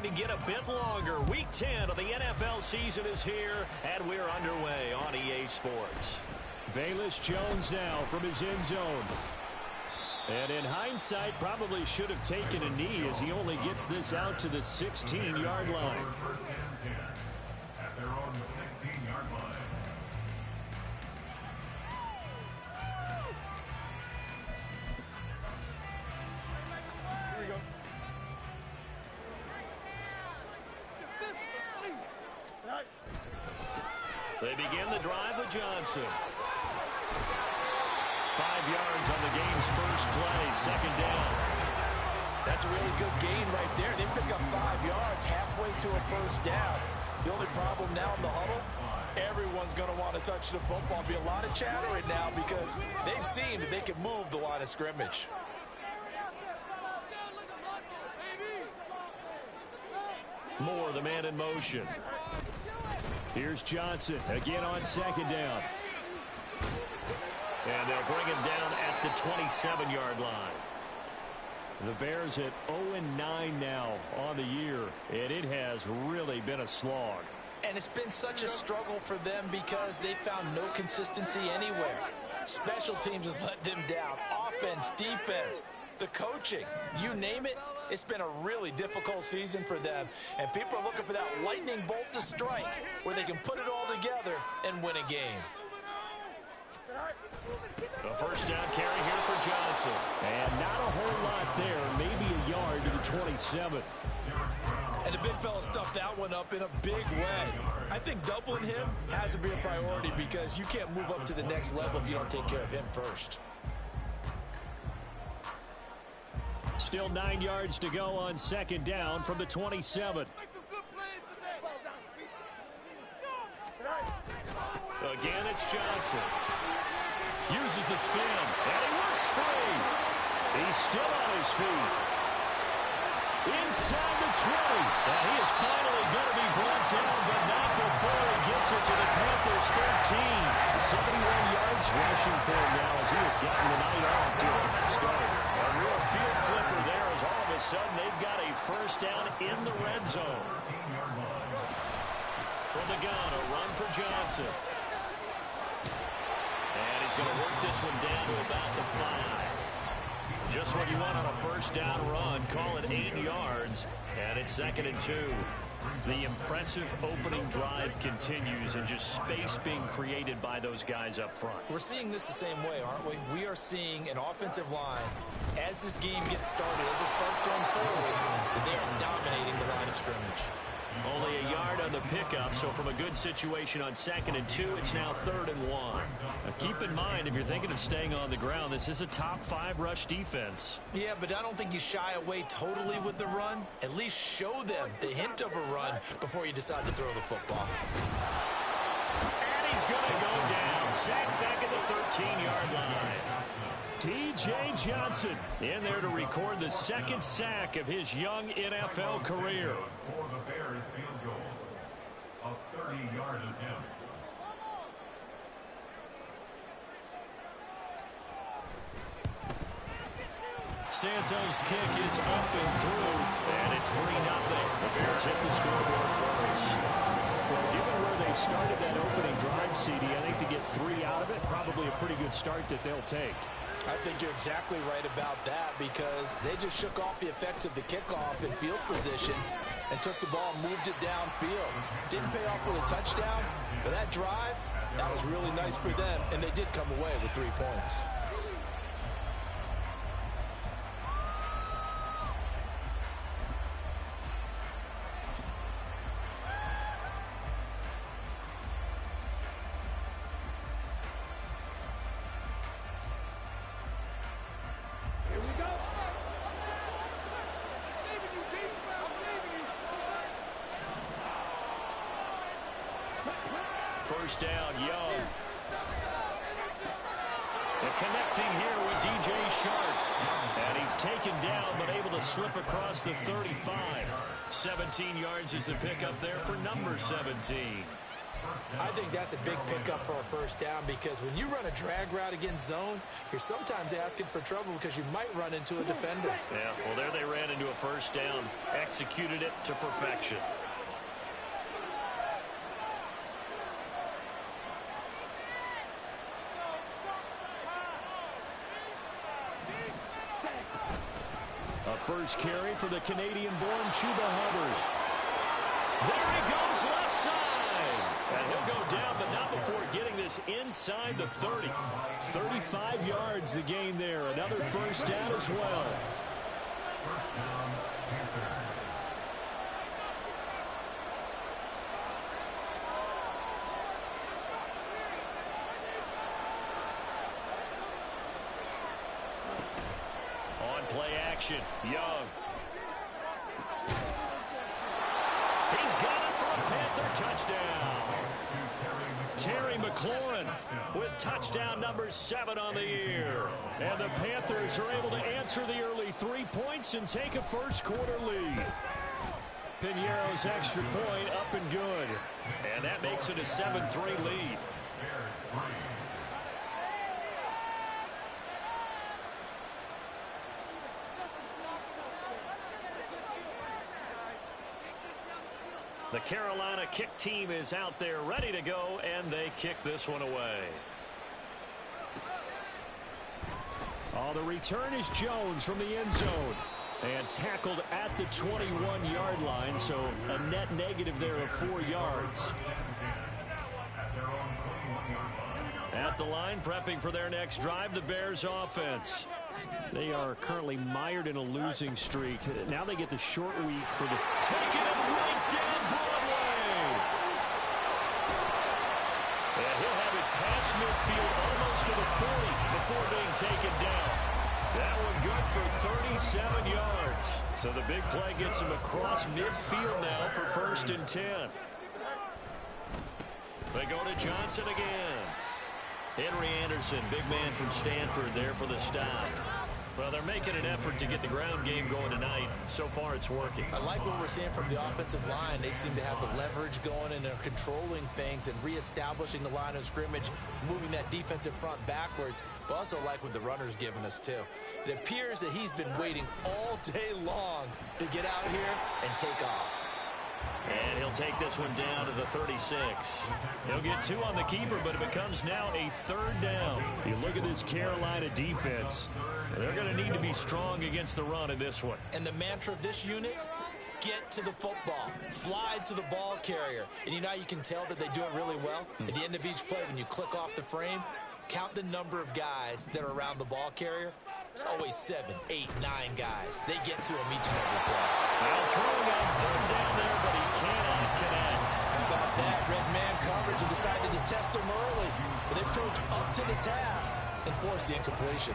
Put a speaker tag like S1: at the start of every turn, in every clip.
S1: to get a bit longer. Week 10 of the NFL season is here, and we're underway on EA Sports.
S2: Velus Jones now from his end zone. And in hindsight, probably should have taken a knee as he only gets this out to the 16-yard line.
S3: At their own 16-yard line.
S4: Here we go.
S1: They begin the drive with Johnson. 5 yards on the game's first play, second down.
S5: That's a really good gain right there. They pick up 5 yards halfway to a first down. The only problem now in the huddle, everyone's going to want to touch the football. Be a lot of chattering now because they've seen that they can move the line of scrimmage.
S2: Moore, the man in motion. Here's Johnson again on second down.
S1: And they'll bring him down at the 27-yard line.
S2: The Bears at 0-9 now on the year, and it has really been a slog.
S5: And it's been such a struggle for them because they found no consistency anywhere. Special teams has let them down. Offense, defense, the coaching, you name it, it's been a really difficult season for them. And people are looking for that lightning bolt to strike where they can put it all together and win a game.
S1: A first down carry here for Johnson.
S2: And not a whole lot there, maybe a yard to the 27.
S5: And the big fella stuffed that one up in a big way. I think doubling him has to be a priority because you can't move up to the next level if you don't take care of him first.
S2: Still 9 yards to go on second down from the 27.
S1: Again, it's Johnson. Uses the spin, and he works free.
S2: He's still on his feet. Inside the 20.
S1: And he is finally going to be brought down, but not before he gets it to the Panthers' 13.
S2: 71 yards rushing for him now as he has gotten the night off to a hot start.
S1: A real field flipper there as all of a sudden they've got a first down in the red zone. From the gun, a run for Johnson. And he's going to work this one down to about the 5. Just what you want on a first down run. Call it 8 yards, and it's 2nd and 2.
S2: The impressive opening drive continues and just space being created by those guys up front.
S5: We're seeing this the same way, aren't we? We are seeing an offensive line, as this game gets started, as it starts to unfold, that they are dominating the line of scrimmage.
S1: Only a yard on the pickup, so from a good situation on 2nd and 2, it's now 3rd and 1.
S2: Now keep in mind, if you're thinking of staying on the ground, this is a top 5 rush defense.
S5: Yeah, but I don't think you shy away totally with the run. At least show them the hint of a run before you decide to throw the football.
S1: And he's going to go down. Sacked back at the 13-yard line.
S2: D.J. Johnson in there to record the 2nd sack of his young NFL career.
S3: For the Bears field goal. A 30-yard attempt.
S1: Santos' kick is up and through, and it's 3-0. The Bears hit the scoreboard first.
S2: Well, given where they started that opening drive, CD, I think to get 3 out of it, probably a pretty good start that they'll take.
S5: I think you're exactly right about that because they just shook off the effects of the kickoff in field position and took the ball and moved it downfield. Didn't pay off with a touchdown, but that drive, that was really nice for them, and they did come away with 3 points.
S1: First down, Young. And connecting here with DJ Shark. And he's taken down, but able to slip across the 35. 17 yards is the pickup there for number 17.
S5: I think that's a big pickup for a first down because when you run a drag route against zone, you're sometimes asking for trouble because you might run into a defender.
S1: Yeah, well, there they ran into a first down, executed it to perfection.
S2: A first carry for the Canadian-born Chuba Hubbard. There he goes left side. And he'll go down, but not before getting this inside the 30. 35 yards the gain there. Another first down as well.
S3: First down, Panthers.
S1: On play action, Young. He's got it for a Panther touchdown. Terry McLaurin with touchdown number 7 on the year. And the Panthers are able to answer the early 3 points and take a first quarter lead. Piñeiro's extra point up and good. And that makes it a 7-3 lead. The Carolina kick team is out there ready to go, and they kick this one away.
S2: Oh, the return is Jones from the end zone. And tackled at the 21-yard line, so a net negative there of 4 yards. At the line, prepping for their next drive, the Bears offense. They are currently mired in a losing streak. Now they get the short week for the... Taking it right down Broadway! And he'll have it past midfield almost to the 40 before being taken down. That one good for 37 yards. So the big play gets him across midfield now for 1st and 10. They go to Johnson again. Henry Anderson, big man from Stanford there for the stop. Well, they're making an effort to get the ground game going tonight. So far, it's working.
S5: I like what we're seeing from the offensive line. They seem to have the leverage going, and they're controlling things and reestablishing the line of scrimmage, moving that defensive front backwards. But also like what the runner's giving us, too. It appears that he's been waiting all day long to get out here and take off.
S1: And he'll take this one down to the 36. He'll get 2 on the keeper, but it becomes now a 3rd down.
S2: You look at this Carolina defense.
S1: They're going to need to be strong against the run in this one.
S5: And the mantra of this unit, get to the football. Fly to the ball carrier. And you know how you can tell that they do it really well? At the end of each play, when you click off the frame, count the number of guys that are around the ball carrier. It's always 7, 8, 9 guys. They get to him each and every play.
S1: Well, throwing on 3rd down there, but he cannot connect.
S5: How about that? Red man coverage and decided to test him early. But they proved up to the task and forced the incompletion.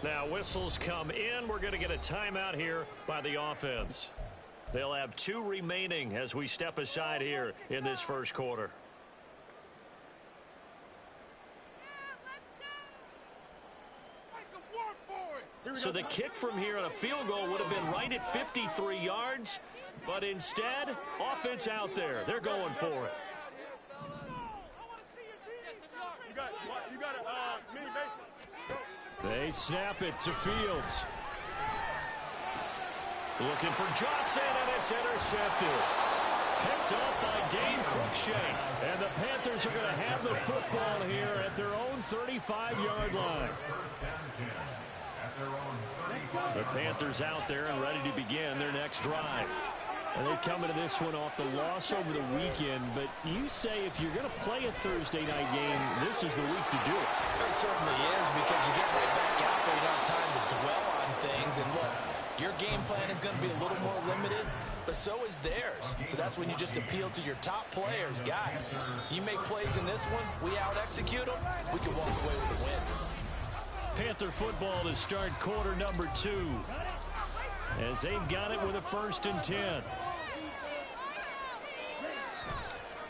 S1: Now whistles come in. We're going to get a timeout here by the offense. They'll have 2 remaining as we step aside here in this first quarter. So the kick from here on a field goal would have been right at 53 yards. But instead, offense out there. They're going for it.
S4: You got a mini basement.
S2: They snap it to Fields.
S1: Looking for Johnson, and it's intercepted. Picked off by Dane Cruikshank.
S2: And the Panthers are going to have the football here at their own 35-yard line.
S1: The Panthers out there and ready to begin their next drive.
S2: And they come into this one off the loss over the weekend, but you say if you're going to play a Thursday night game, this is the week to do it.
S5: It certainly is, because you get right back out there. You don't have time to dwell on things. And look, your game plan is going to be a little more limited, but so is theirs. So that's when you just appeal to your top players. Guys, you make plays in this one, we out-execute them, we can walk away with a win.
S1: Panther football to start quarter number 2. As they've got it with a 1st and 10.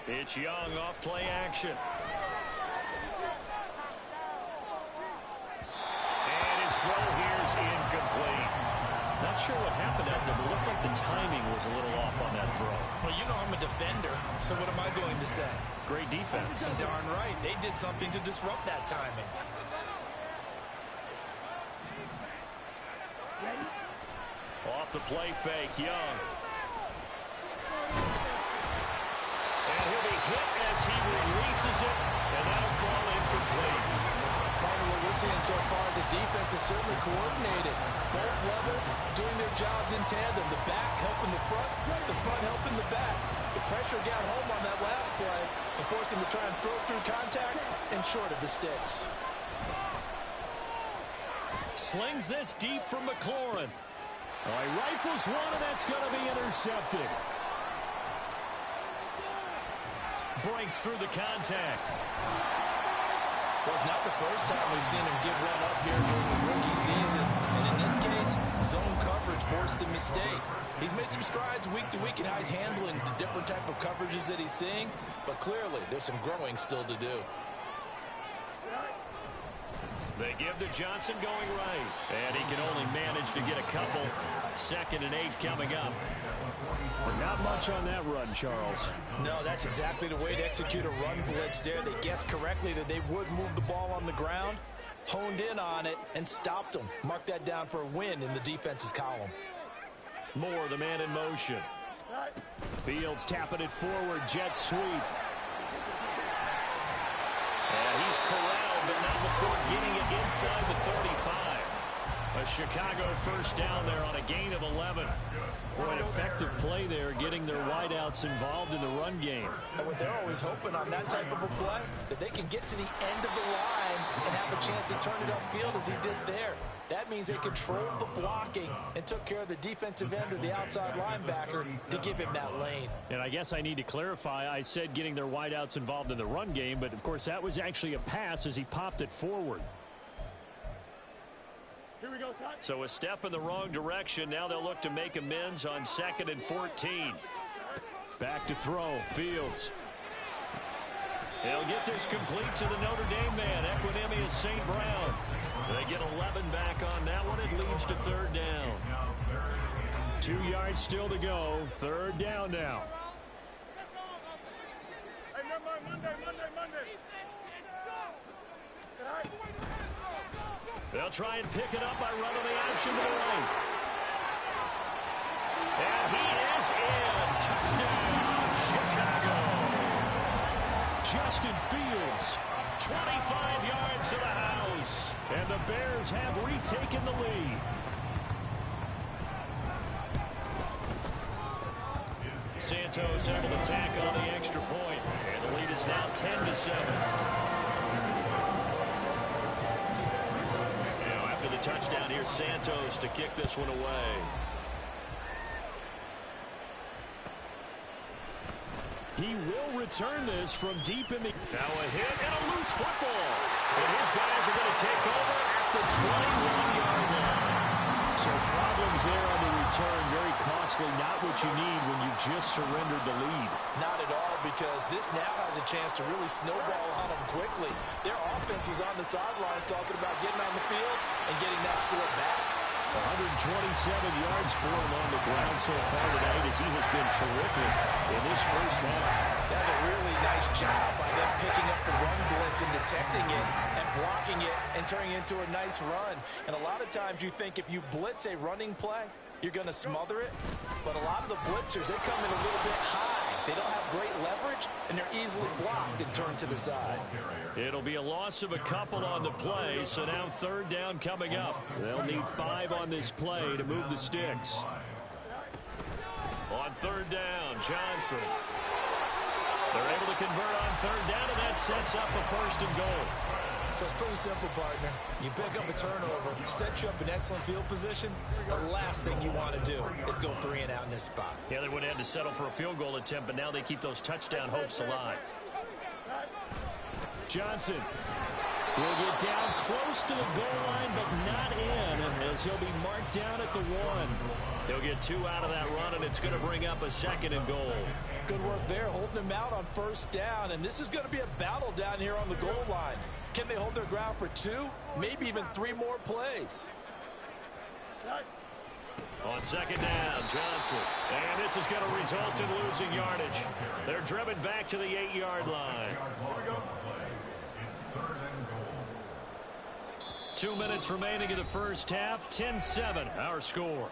S1: It's Young off play action. And his throw here is incomplete. Not sure what happened out there, but it looked like the timing was a little off on that throw.
S5: Well, you know I'm a defender, so what am I going to say?
S1: Great defense.
S5: Darn right. They did something to disrupt that timing.
S1: Off the play fake, Young. And he'll be hit as he releases it, and that'll fall incomplete.
S5: Partner, what we're seeing so far is the defense is certainly coordinated. Both levels doing their jobs in tandem. The back helping the front helping the back. The pressure got home on that last play and forced him to try and throw through contact and short of the sticks.
S1: Slings this deep from McLaurin. All right, rifles one, and that's going to be intercepted. Breaks through the contact.
S5: Well, it's not the first time we've seen him give one up here during the rookie season. And in this case, zone coverage forced the mistake. He's made some strides week to week in how he's handling the different type of coverages that he's seeing. But clearly, there's some growing still to do.
S1: They give to Johnson going right. And he can only manage to get a couple. 2nd and 8 coming up. But not much on that run, Charles.
S5: No, that's exactly the way to execute a run blitz there. They guessed correctly that they would move the ball on the ground, honed in on it, and stopped them. Mark that down for a win in the defense's column.
S1: Moore, the man in motion. Fields tapping it forward, jet sweep. And he's corralled, but not before getting it inside the 35. A Chicago first down there on a gain of 11. Boy, an effective play there, getting their wideouts involved in the run game.
S5: And what they're always hoping on that type of a play, that they can get to the end of the line and have a chance to turn it upfield as he did there. That means they controlled the blocking and took care of the defensive end or the outside linebacker to give him that lane.
S1: And I guess I need to clarify, I said getting their wideouts involved in the run game, but of course that was actually a pass as he popped it forward.
S4: Here we go, son.
S1: So a step in the wrong direction. Now they'll look to make amends on 2nd and 14. Back to throw. Fields. They'll get this complete to the Notre Dame man, Equanimeous St. Brown. They get 11 back on that one. It leads to 3rd down. 2 yards still to go. 3rd down now.
S4: Hey, never mind. Monday.
S1: They'll try and pick it up by running the option to the right. And he is in. Touchdown, Chicago. Justin Fields, 25 yards to the house. And the Bears have retaken the lead. Santos able to tack on the extra point. And the lead is now 10-7. After the touchdown, here's Santos to kick this one away. He will return this from deep in the... Now a hit and a loose football. And his guys are going to take over at the 21-yard line. So problems there on the return. Very costly. Not what you need when you've just surrendered the lead.
S5: Not at all, because this now has a chance to really snowball on them quickly. Their offense was on the sidelines talking about getting on the field and getting that score back.
S1: 127 yards for him on the ground so far tonight as he has been terrific in this first half.
S5: That's a really nice job by them picking up the run blitz and detecting it and blocking it and turning it into a nice run. And a lot of times you think if you blitz a running play, you're going to smother it. But a lot of the blitzers, they come in a little bit high. They don't have great leverage, and they're easily blocked and turned to the side.
S1: It'll be a loss of a couple on the play, so now 3rd down coming up. They'll need 5 on this play to move the sticks. On 3rd down, Johnson. They're able to convert on 3rd down, and that sets up a 1st and goal.
S5: So it's pretty simple, partner. You pick up a turnover, set you up in excellent field position. The last thing you want to do is go 3 and out in this spot.
S1: Yeah, they would have had to settle for a field goal attempt, but now they keep those touchdown hopes alive. Johnson. Will get down close to the goal line, but not in, as he'll be marked down at the 1. He'll get 2 out of that run, and it's going to bring up a 2nd and goal.
S5: Good work there, holding him out on 1st down, and this is going to be a battle down here on the goal line. Can they hold their ground for 2, maybe even 3 more plays?
S1: On 2nd down, Johnson. And this is going to result in losing yardage. They're driven back to the 8-yard line. 2 minutes remaining in the first half. 10-7, our score.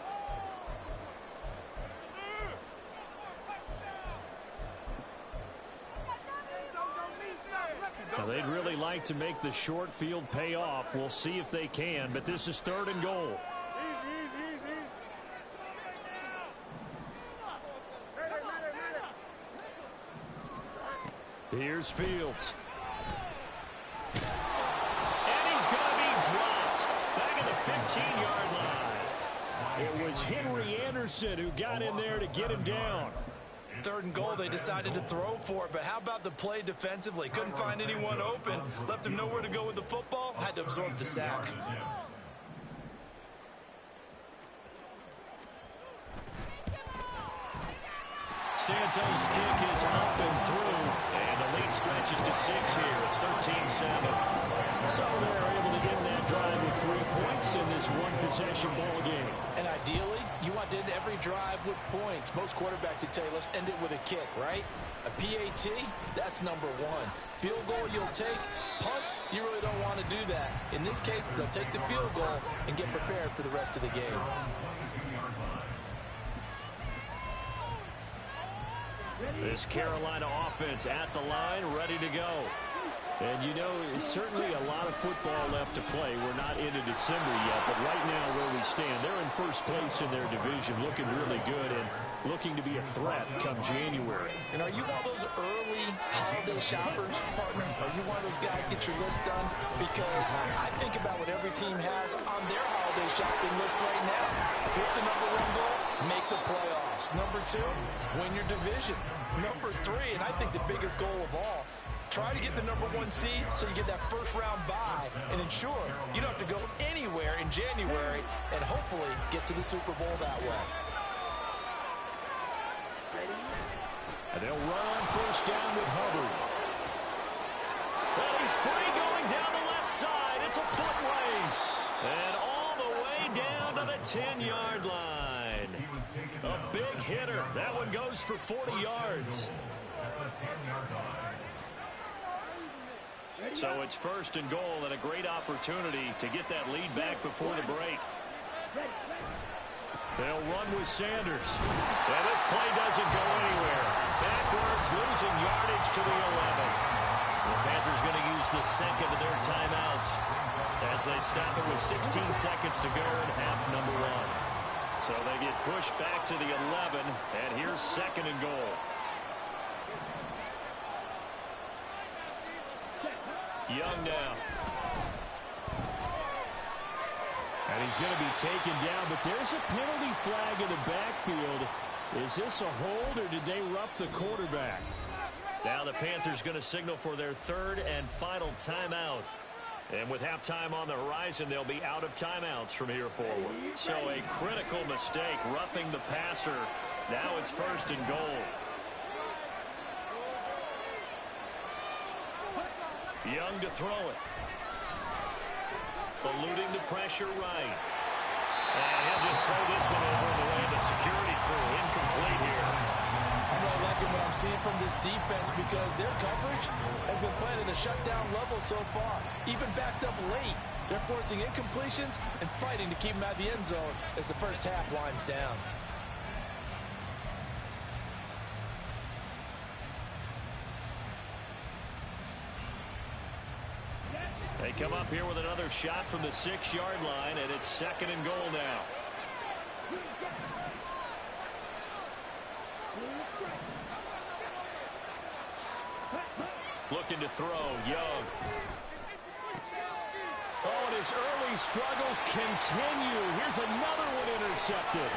S1: Now, they'd really like to make the short field pay off. We'll see if they can, but this is 3rd and goal. Here's Fields. And he's going to be dropped back at the 15-yard line. It was Henry Anderson who got in there to get him down.
S5: 3rd and goal, they decided to throw for it, but how about the play defensively? Couldn't find anyone open, left him nowhere to go with the football, had to absorb the sack.
S1: Santos' kick is up and through, and the lead stretches to 6 here. It's 13-7. So they're able to end that drive with 3 points in this one-possession ball game.
S5: And ideally, you want to end every drive with points. Most quarterbacks would tell you, let's end it with a kick, right? A PAT, that's number 1. Field goal you'll take. Punts, you really don't want to do that. In this case, they'll take the field goal and get prepared for the rest of the game.
S1: This Carolina offense at the line, ready to go. And, you know, certainly a lot of football left to play. We're not into December yet, but right now where we stand, they're in first place in their division, looking really good and looking to be a threat come January.
S5: And are you one of those early holiday shoppers, partner? Are you one of those guys get your list done? Because I think about what every team has on their holiday shopping list right now. What's the number 1 goal? Make the playoffs. Number 2, win your division. Number 3, and I think the biggest goal of all, try to get the number 1 seed so you get that first-round bye and ensure you don't have to go anywhere in January and hopefully get to the Super Bowl that way.
S1: And they'll run on 1st down with Hubbard. Well, he's free going down the left side. It's a foot race. And all the way down to the 10-yard line. A big hitter. That one goes for 40 yards. So it's 1st and goal and a great opportunity to get that lead back before the break. They'll run with Sanders. And this play doesn't go anywhere. Backwards, losing yardage to the 11. The Panthers going to use the 2nd of their timeouts as they stop it with 16 seconds to go in half number 1. So they get pushed back to the 11, and here's 2nd and goal. Young now. And he's going to be taken down, but there's a penalty flag in the backfield. Is this a hold, or did they rough the quarterback? Now the Panthers going to signal for their 3rd and final timeout. And with halftime on the horizon, they'll be out of timeouts from here forward. So a critical mistake, roughing the passer. Now it's 1st and goal. Young to throw it. Eluding the pressure right. And he'll just throw this one over the way of the security crew. Incomplete here.
S5: I'm really liking what I'm seeing from this defense because their coverage has been playing at a shutdown level so far. Even backed up late. They're forcing incompletions and fighting to keep them out of the end zone as the first half winds down.
S1: They come up here with another shot from the 6-yard line, and it's 2nd and goal now. Looking to throw, Young. Oh, and his early struggles continue. Here's another one intercepted.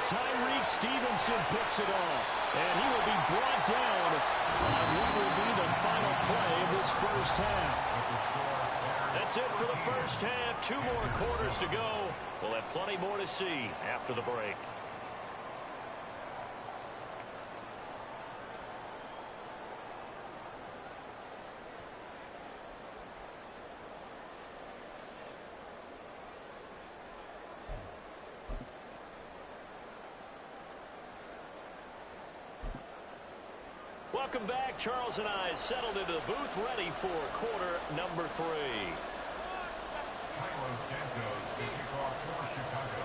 S1: Tyreek Stevenson picks it off. And he will be brought down on what will be the final play of this first half. That's it for the first half. 2 more quarters to go. We'll have plenty more to see after the break. Welcome back. Charles and I settled into the booth, ready for quarter number 3.
S3: Carlos Santos to kick off for Chicago.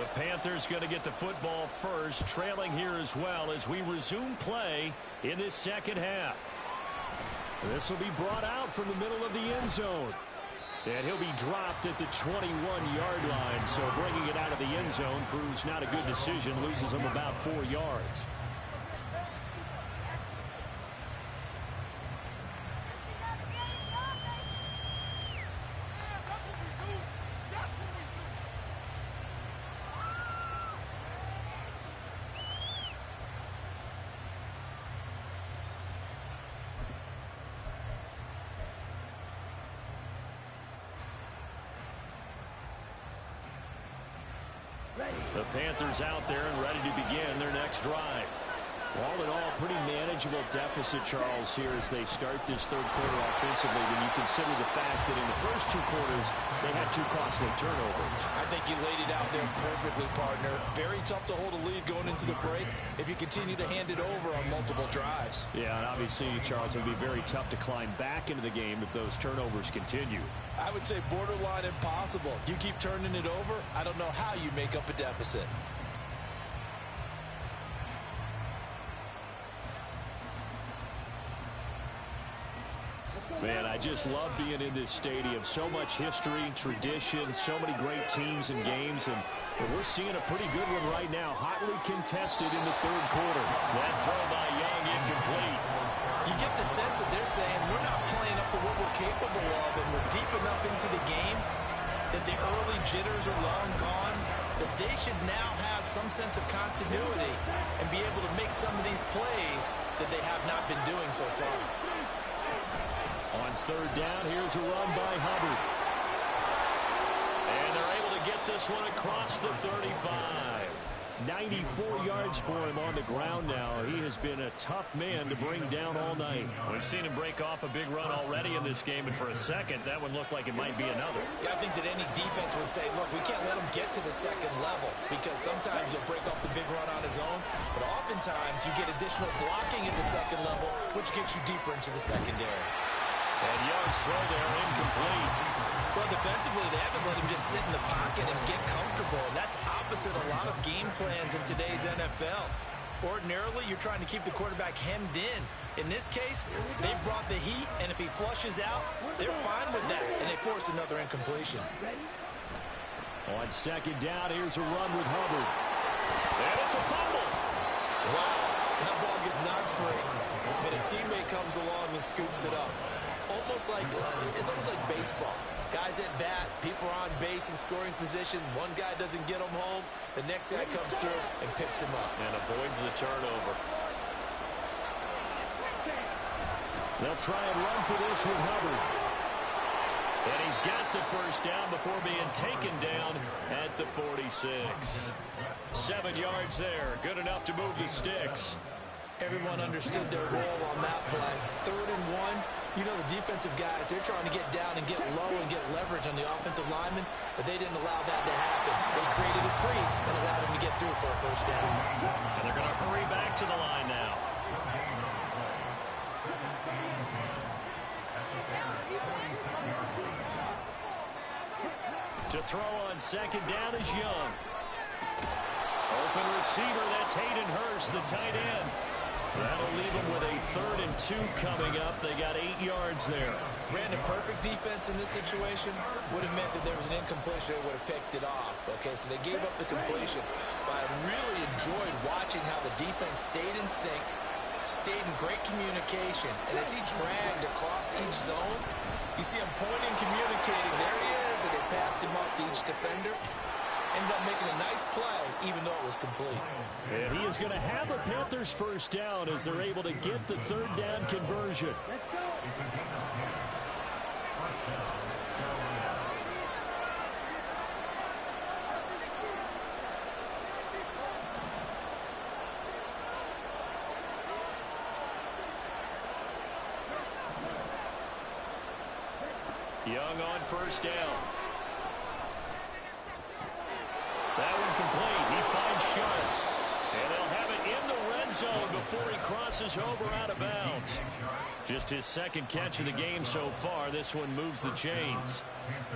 S1: The Panthers going to get the football first, trailing here as well as we resume play in this second half. This will be brought out from the middle of the end zone. And he'll be dropped at the 21-yard line, so bringing it out of the end zone proves not a good decision, loses him about 4 yards. The Panthers out there and ready to begin their next drive. All in all, pretty manageable deficit, Charles, here as they start this third quarter offensively when you consider the fact that in the first 2 quarters, they had 2 costly turnovers.
S5: I think you laid it out there perfectly, partner. Very tough to hold a lead going into the break if you continue to hand it over on multiple drives.
S1: Yeah, and obviously, Charles, it would be very tough to climb back into the game if those turnovers continue.
S5: I would say borderline impossible. You keep turning it over, I don't know how you make up a deficit.
S1: Man, I just love being in this stadium. So much history, tradition, so many great teams and games, and we're seeing a pretty good one right now. Hotly contested in the third quarter. That throw by Young incomplete.
S5: You get the sense that they're saying we're not playing up to what we're capable of, and we're deep enough into the game that the early jitters are long gone, that they should now have some sense of continuity and be able to make some of these plays that they have not been doing so far.
S1: On third down, here's a run by Hubbard. And they're able to get this one across the 35. 94 yards for him on the ground now. He has been a tough man to bring down all night. We've seen him break off a big run already in this game, and for a second, that one looked like it might be another.
S5: Yeah, I think that any defense would say, look, we can't let him get to the second level because sometimes he'll break off the big run on his own, but oftentimes you get additional blocking at the second level, which gets you deeper into the secondary.
S1: And Young's throw there incomplete.
S5: Well, defensively, they haven't let him just sit in the pocket and get comfortable. And that's opposite a lot of game plans in today's NFL. Ordinarily, you're trying to keep the quarterback hemmed in. In this case, they brought the heat, and if he flushes out, they're fine with that, and they force another incompletion.
S1: On second down, here's a run with Hubbard. And it's a fumble.
S5: Wow, that ball gets knocked free, but a teammate comes along and scoops it up. It's almost like baseball. Guys at bat, people are on base in scoring position. One guy doesn't get him home. The next guy comes through and picks him up.
S1: And avoids the turnover. They'll try and run for this with Hubbard. And he's got the first down before being taken down at the 46. 7 yards there. Good enough to move the sticks.
S5: Everyone understood their role on that play. 3rd and 1. You know, the defensive guys, they're trying to get down and get low and get leverage on the offensive lineman, but they didn't allow that to happen. They created a crease and allowed him to get through for a first down.
S1: And they're going to hurry back to the line now. To throw on second down is Young. Open receiver, that's Hayden Hurst, the tight end. That'll leave them with a 3rd and 2 coming up. They got 8 yards there.
S5: Brandon, perfect defense in this situation would have meant that there was an incompletion. They would have picked it off. Okay, so they gave up the completion. But I really enjoyed watching how the defense stayed in sync, stayed in great communication. And as he dragged across each zone, you see him pointing, communicating. There he is, and they passed him off to each defender. ended up making a nice play, even though it was complete.
S1: And he is going to have a Panthers first down as they're able to get the third down conversion.
S3: It's a gain of 10. First down, Carolina.
S1: Young on first down. That one complete. He finds Sharp. And they'll have it in the red zone before he crosses over out of bounds. Just his second catch of the game so far. This one moves the chains.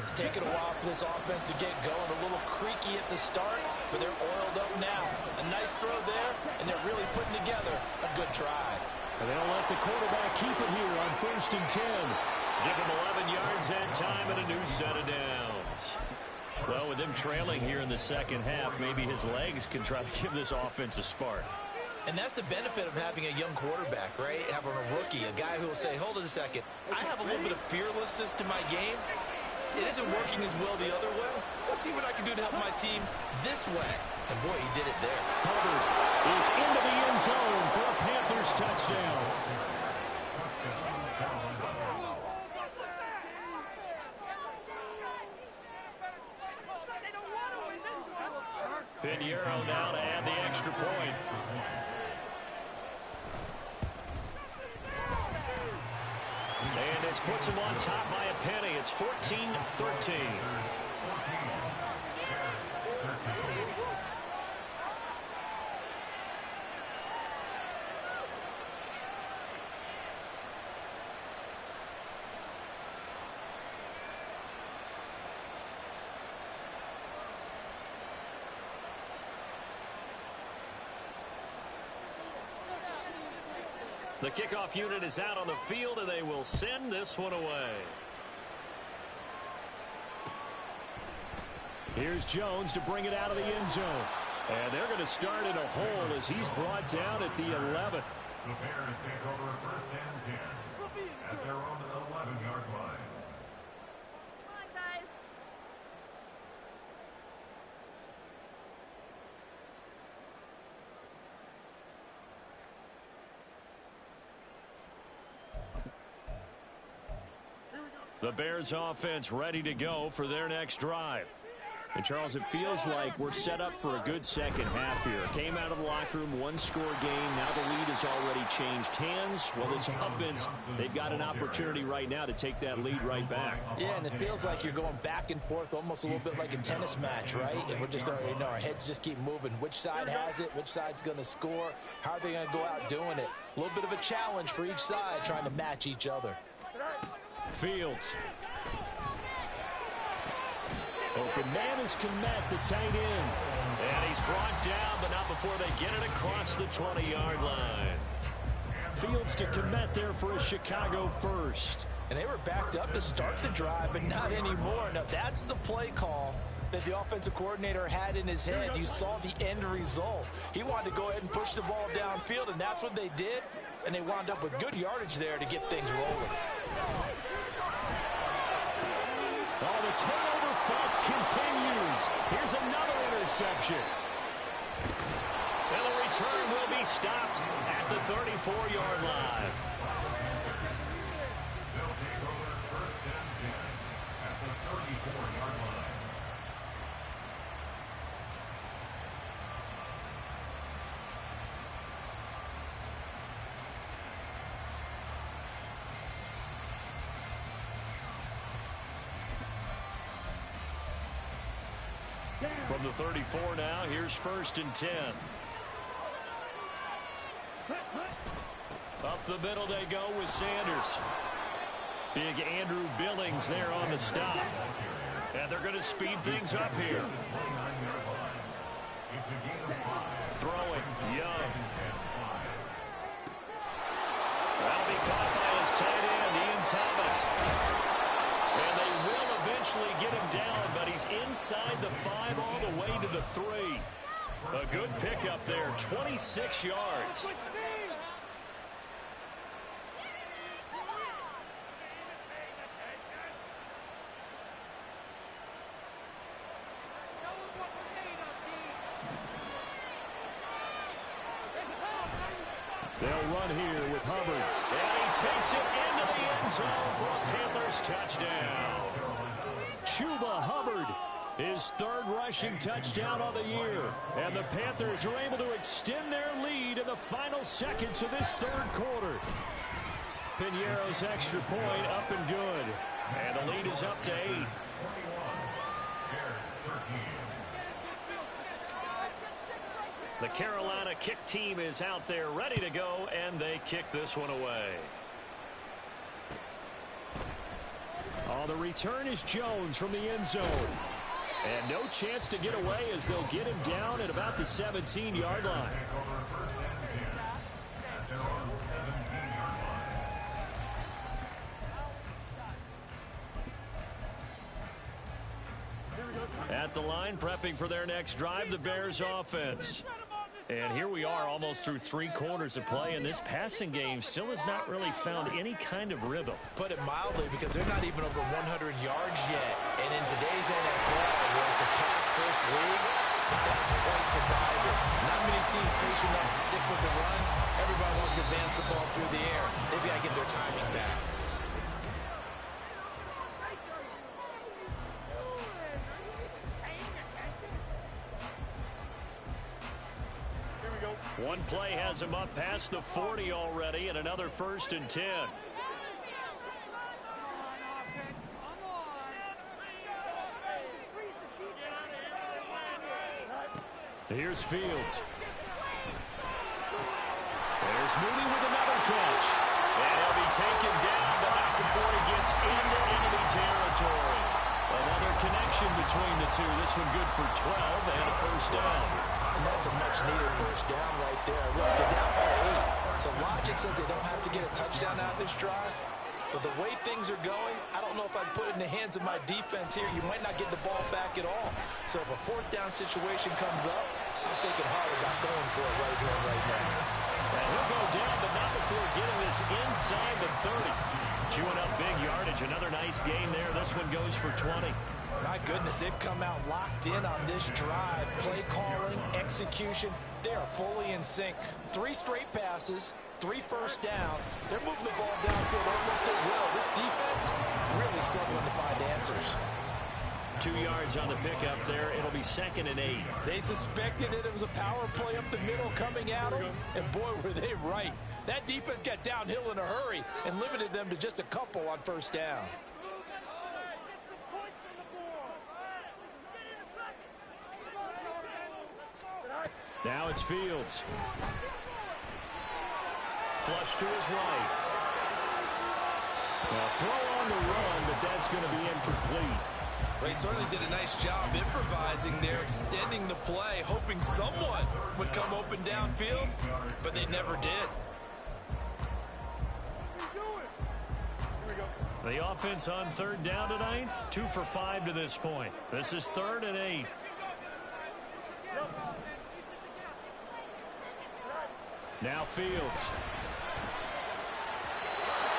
S5: It's taken a while for this offense to get going. A little creaky at the start, but they're oiled up now. A nice throw there, and they're really putting together a good drive.
S1: And they'll let the quarterback keep it here on 1st and 10. Give him 11 yards that time and a new set of downs. Well, with him trailing here in the second half, maybe his legs can try to give this offense a spark.
S5: And that's the benefit of having a young quarterback, right? Having a rookie, a guy who will say, hold it a second, I have a little bit of fearlessness to my game. It isn't working as well the other way. Let's see what I can do to help my team this way. And boy, he did it there.
S1: Hubbard is into the end zone for a Panthers touchdown. Pinheiro now to add the extra point. And this puts him on top by a penny. It's 14-13. The kickoff unit is out on the field, and they will send this one away. Here's Jones to bring it out of the end zone. And they're going to start in a hole as he's brought down at the 11.
S3: The Bears take over 1st and 10 at their own 11-yard line.
S6: Come on, guys.
S1: The Bears offense ready to go for their next drive. And Charles, it feels like we're set up for a good second half here. Came out of the locker room, one-score game. Now the lead has already changed hands. Well, this offense, they've got an opportunity right now to take that lead right back.
S5: Yeah, and it feels like you're going back and forth almost a little bit like a tennis match, right? And we're just already know our heads just keep moving. Which side has it? Which side's going to score? How are they going to go out doing it? A little bit of a challenge for each side trying to match each other.
S1: Fields. Open man is Kmet, the tight end. And he's brought down, but not before they get it across the 20-yard line. Fields to Kmet there for a Chicago first.
S5: And they were backed up to start the drive, but not anymore. Now, that's the play call that the offensive coordinator had in his head. You saw the end result. He wanted to go ahead and push the ball downfield, and that's what they did. And they wound up with good yardage there to get things rolling.
S1: Oh, the turnover fuss continues. Here's another interception. And the return will be stopped at the 34-yard line.
S3: They'll take over 1st and 10 at the 34-yard line.
S1: From the 34 now, here's 1st and 10. Up the middle they go with Sanders. Big Andrew Billings there on the stop. And they're going to speed things up here. Throwing, Young. That'll be caught by his tight end, Ian Thomas. And they will eventually get him down, but he's inside the 5 all the way to the 3. A good pickup there, 26 yards. run here with Hubbard. And he takes it into the end zone for a Panthers touchdown. Chuba Hubbard, his third rushing touchdown on the year. And the Panthers are able to extend their lead in the final seconds of this third quarter. Piñeiro's extra point up and good. And the lead is up to 8. The Carolina kick team is out there ready to go, and they kick this one away. On the return is Jones from the end zone. And no chance to get away as they'll get him down at about the 17-yard line. At the line, prepping for their next drive, the Bears offense. And here we are almost through 3 quarters of play, and this passing game still has not really found any kind of rhythm.
S5: Put it mildly, because they're not even over 100 yards yet. And in today's NFL, where it's a pass-first league, that's quite surprising. Not many teams patient enough to stick with the run. Everybody wants to advance the ball through the air. They've got to get their timing back.
S1: One play has him up past the 40 already, and another 1st and 10. Here's Fields. There's Mooney with another catch. And he'll be taken down, but not before he gets into enemy territory. Another connection between the two. This one good for 12 and a 1st down.
S5: And that's a much-needed 1st down right there. Look, they're down by 8. So logic says they don't have to get a touchdown out of this drive. But the way things are going, I don't know if I'd put it in the hands of my defense here. You might not get the ball back at all. So if a 4th down situation comes up, I'm thinking hard about going for it right here, right now.
S1: And he'll go down, but not before getting this inside the 30. Chewing up big yardage. Another nice gain there. This one goes for 20.
S5: My goodness, they've come out locked in on this drive. Play calling, execution, they are fully in sync. 3 straight passes, 3 1st downs. They're moving the ball downfield almost at will. This defense really struggling to find answers.
S1: 2 yards on the pickup there. It'll be 2nd and 8.
S5: They suspected it was a power play up the middle coming at them, and boy, were they right. That defense got downhill in a hurry and limited them to just a couple on 1st down.
S1: Now it's Fields. Flush to his right. A throw on the run, but that's going to be incomplete.
S5: Well, he certainly did a nice job improvising there, extending the play, hoping someone would come open downfield, but they never did.
S1: The offense on 3rd down tonight, 2 for 5 to this point. This is 3rd and 8. Now Fields.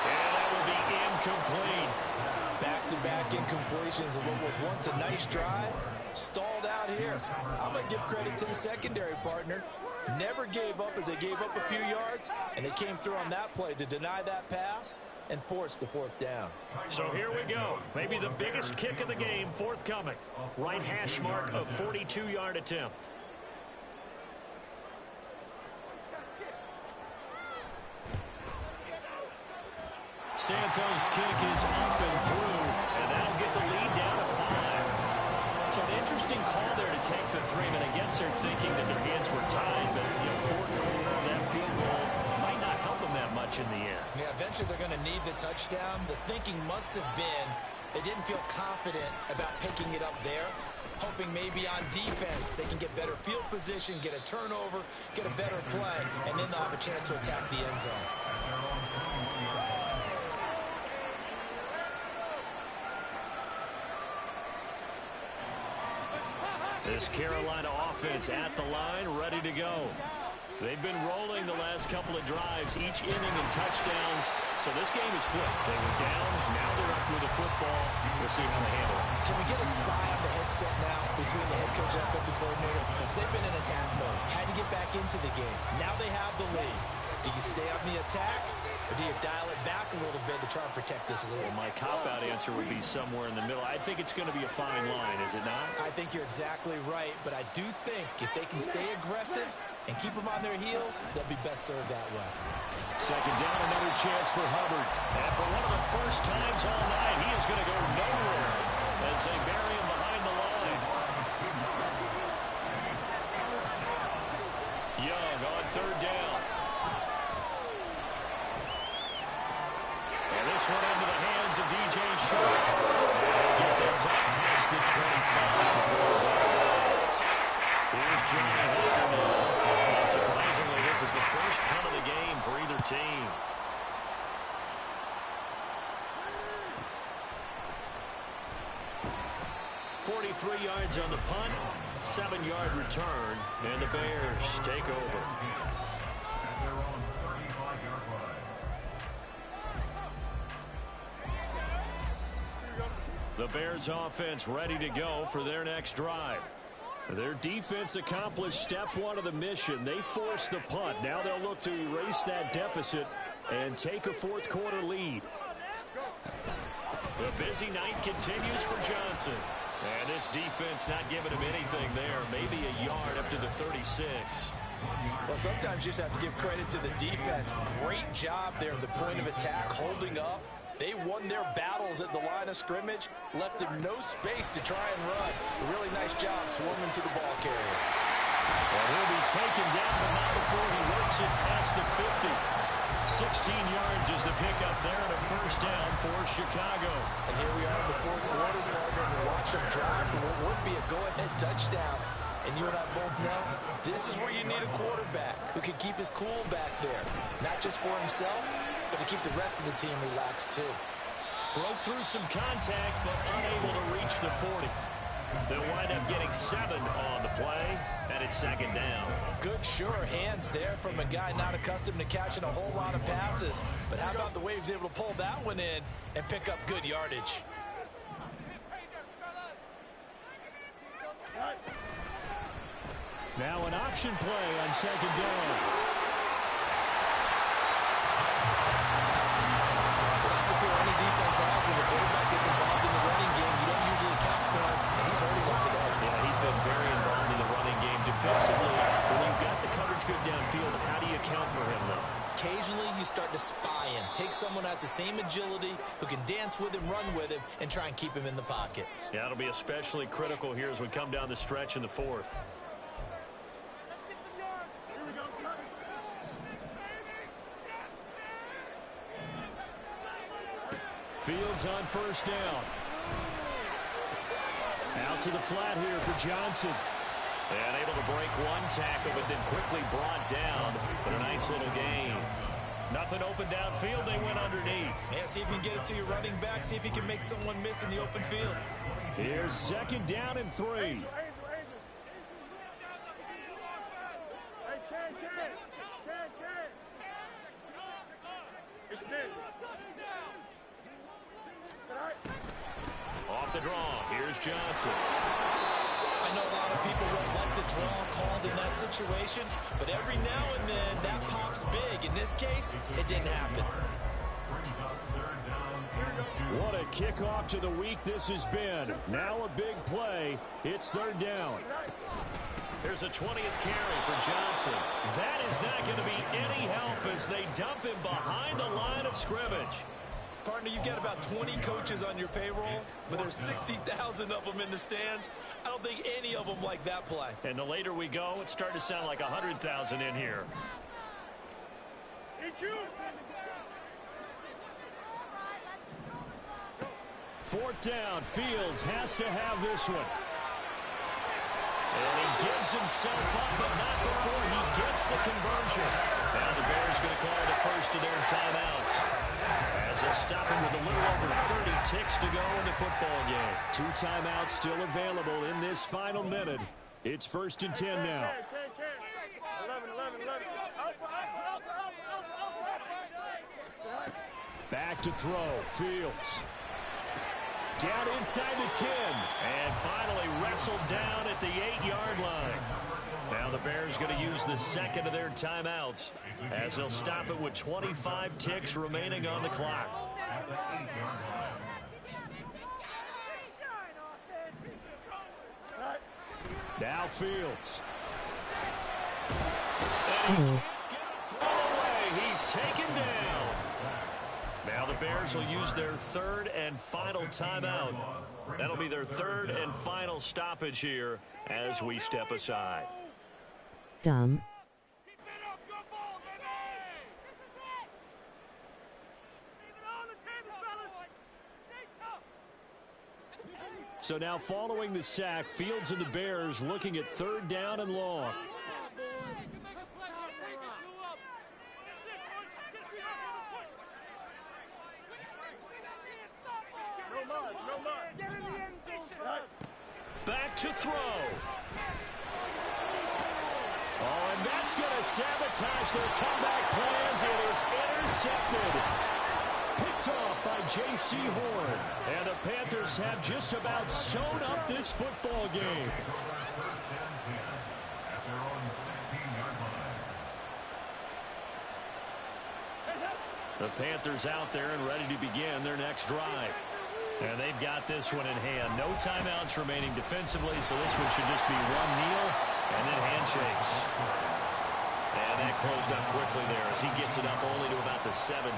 S1: And that will be incomplete.
S5: Back-to-back incompletions of what was once a nice drive. Stalled out here. I'm going to give credit to the secondary partner. Never gave up as they gave up a few yards, and they came through on that play to deny that pass and force the 4th down.
S1: So here we go. Maybe the biggest kick of the game forthcoming. Right hash mark of 42-yard attempt. Santos' kick is up and through, and that'll get the lead down to 5. So an interesting call there to take the 3. And I guess they're thinking that their hands were tied, but 4th quarter, that field goal might not help them that much in the end.
S5: Yeah, eventually they're going to need the touchdown. The thinking must have been they didn't feel confident about picking it up there, hoping maybe on defense they can get better field position, get a turnover, get a better play, and then they'll have a chance to attack the end zone.
S1: This Carolina offense at the line, ready to go. They've been rolling the last couple of drives, each inning in touchdowns. So this game is flipped. They were down, now they're up with the football. We'll see how they handle it.
S5: Can we get a spy on the headset now between the head coach and offensive coordinator? Because they've been in attack mode. Had to get back into the game. Now they have the lead. Do you stay on the attack, or do you dial it back a little bit to try and protect this lead?
S1: Well, my cop-out answer would be somewhere in the middle. I think it's going to be a fine line, is it not?
S5: I think you're exactly right, but I do think if they can stay aggressive and keep them on their heels, they'll be best served that way.
S1: Second down, another chance for Hubbard. And for one of the first times all night, he is going to go nowhere as they bury him behind the line. Young on third down. And this one into the hands of DJ Shark. And he'll get this up past the 25 before his out of bounds. Here's Johnny Walker now. And surprisingly, this is the first punt of the game for either team. .43 yards on the punt, 7-yard return, and the Bears take over.
S3: At their own 35-yard line.
S1: The Bears offense ready to go for their next drive. Their defense accomplished step one of the mission. They forced the punt. Now they'll look to erase that deficit and take a fourth quarter lead. The busy night continues for Johnson. And this defense not giving him anything there. Maybe a yard up to the 36.
S5: Well, sometimes you just have to give credit to the defense. Great job there at the point of attack, holding up. They won their battles at the line of scrimmage, left him no space to try and run. A really nice job swarming to the ball carrier.
S1: Well, he'll be taken down, but not before he works it past the 50. 16 yards is the pickup there and a first down for Chicago.
S5: And here we are in the fourth quarter, partner, and watch them drive for what would be a go-ahead touchdown. And you and I both know this is where you need a quarterback who can keep his cool back there. Not just for himself, but to keep the rest of the team relaxed too.
S1: Broke through some contact, but unable to reach the 40. They'll wind up getting 7 on the play, and it's second down.
S5: Good, sure hands there from a guy not accustomed to catching a whole lot of passes. But how about the way he was able to pull that one in and pick up good yardage?
S1: Now an option play on second down.
S5: Well, that's the fear any defense has when the quarterback gets involved in the running game. You don't usually account for him, and he's hurting them today.
S1: Yeah, he's been very involved in the running game defensively. When you've got the coverage good downfield, how do you account for him, though?
S5: Occasionally, you start to spy him. Take someone who has the same agility, who can dance with him, run with him, and try and keep him in the pocket.
S1: Yeah, it'll be especially critical here as we come down the stretch in the fourth. Fields on first down. Out to the flat here for Johnson. And able to break one tackle, but then quickly brought down. But a nice little gain. Nothing open downfield. They went underneath.
S5: Yeah, see if you can get it to your running back. See if you can make someone miss in the open field.
S1: Here's second down and 3. Off the draw. Here's Johnson.
S5: I know a lot of people won't like the draw called in that situation, but every now and then that pops big. In this case, it didn't happen.
S1: What a kickoff to the week this has been. Now a big play. It's third down. There's a 20th carry for Johnson. That is not going to be any help as they dump him behind the line of scrimmage.
S5: Partner, you got about 20 coaches on your payroll, but there's 60,000 of them in the stands. I don't think any of them like that play.
S1: And the later we go, it's starting to sound like 100,000 in here. Fourth down. Fields has to have this one. And he gives himself up, but not before he gets the conversion. Now the Bears going to call the first of their timeouts, as they stop him with a little over 30 ticks to go in the football game. 2 timeouts still available in this final minute. It's 1st and 10 now.
S4: 11.
S1: Back to throw. Fields. Down inside the 10. And finally wrestled down at the 8-yard line. Now the Bears going to use the second of their timeouts as they'll stop it with 25 ticks remaining on the clock.
S3: At the 8-yard line.
S1: Now Fields. And he can't get a throw away. He's taken down. Now the Bears will use their third and final timeout. That'll be their third and final stoppage here as we step aside.
S7: Dumb.
S1: So now following the sack, Fields and the Bears looking at third down and long. Back to throw. Oh, and that's going to sabotage their comeback plans. It is intercepted. Picked off by J.C. Horn. And the Panthers have just about sewn up this football game.
S3: First and 10 at their own 16-yard line.
S1: The Panthers out there and ready to begin their next drive. And they've got this one in hand. No timeouts remaining defensively, so this one should just be one kneel and then handshakes. And that closed up quickly there as he gets it up only to about the 17.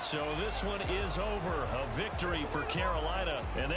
S1: So this one is over. A victory for Carolina. And they